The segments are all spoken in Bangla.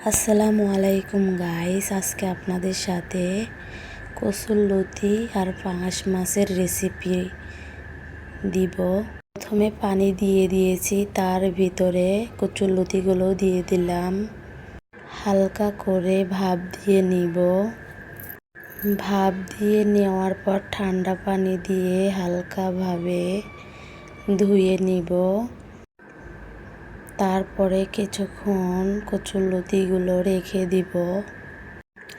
আসসালামু আলাইকুম গাইস, আজকে আপনাদের সাথে কচুরলতি আর পাঙাশ মাছের রেসিপি দিব। প্রথমে পানি দিয়ে দিয়েছি, তার ভিতরে কচুরলতিগুলো দিয়ে দিলাম। হালকা করে ভাপ দিয়ে নিব। ভাপ দিয়ে নেওয়ার পর ঠান্ডা পানি দিয়ে হালকাভাবে ধুয়ে নিব। তারপরে কিছুক্ষণ কচুরলতিগুলো রেখে দিব।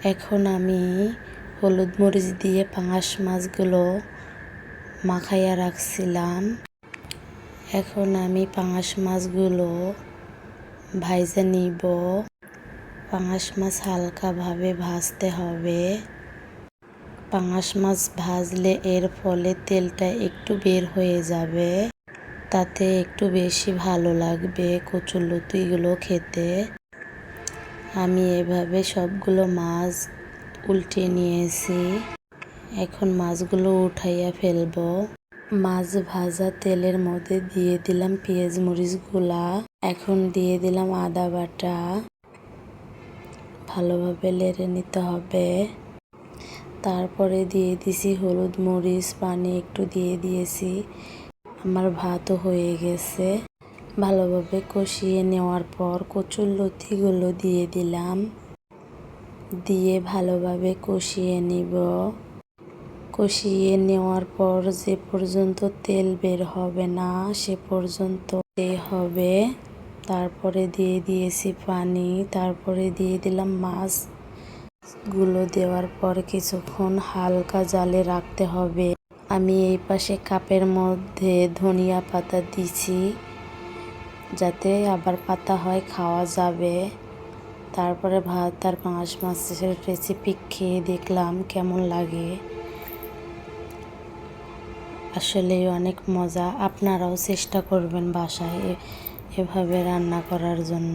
এখন আমি হলুদ মরিচ দিয়ে পাঙাশ মাছগুলো মাখাইয়া রাখছিলাম। এখন আমি পাঙাশ মাছগুলো ভাইজা নিব। পাঙাশ মাছ হালকাভাবে ভাজতে হবে। পাঙাশ মাছ ভাজলে এর ফলে তেলটা একটু বের হয়ে যাবে, তাতে একটু বেশি ভালো লাগবে কচুরলতিগুলো খেতে। আমি এভাবে সবগুলো মাছ উল্টে নিয়েছি। এখন মাছগুলো উঠাইয়া ফেলবো। মাছ ভাজা তেলের মধ্যে দিয়ে দিলাম পেঁয়াজ মরিচগুলা। এখন দিয়ে দিলাম আদা বাটা। ভালোভাবে নেড়ে নিতে হবে। তারপরে দিয়ে দিছি হলুদ মরিচ, পানি একটু দিয়ে দিয়েছি। আমার ভাতও হয়ে গেছে। ভালোভাবে কষিয়ে নেওয়ার পর কচুরলতিগুলো দিয়ে দিলাম। দিয়ে ভালোভাবে কষিয়ে নিব। কষিয়ে নেওয়ার পর যে পর্যন্ত তেল বের হবে না সে পর্যন্ত হবে। তারপরে দিয়ে দিয়েছি পানি। তারপরে দিয়ে দিলাম মাছগুলো। দেওয়ার পর কিছুক্ষণ হালকা জালে রাখতে হবে। আমি এই পাশে কাপের মধ্যে ধনিয়া পাতা দিছি, যাতে আবার পাতা হয় খাওয়া যাবে। তারপরে ভাত আর পাঙাশ মাছের রেসিপি খেয়ে দেখলাম কেমন লাগে। আসলে অনেক মজা। আপনারাও চেষ্টা করবেন বাসায় এভাবে রান্না করার জন্য।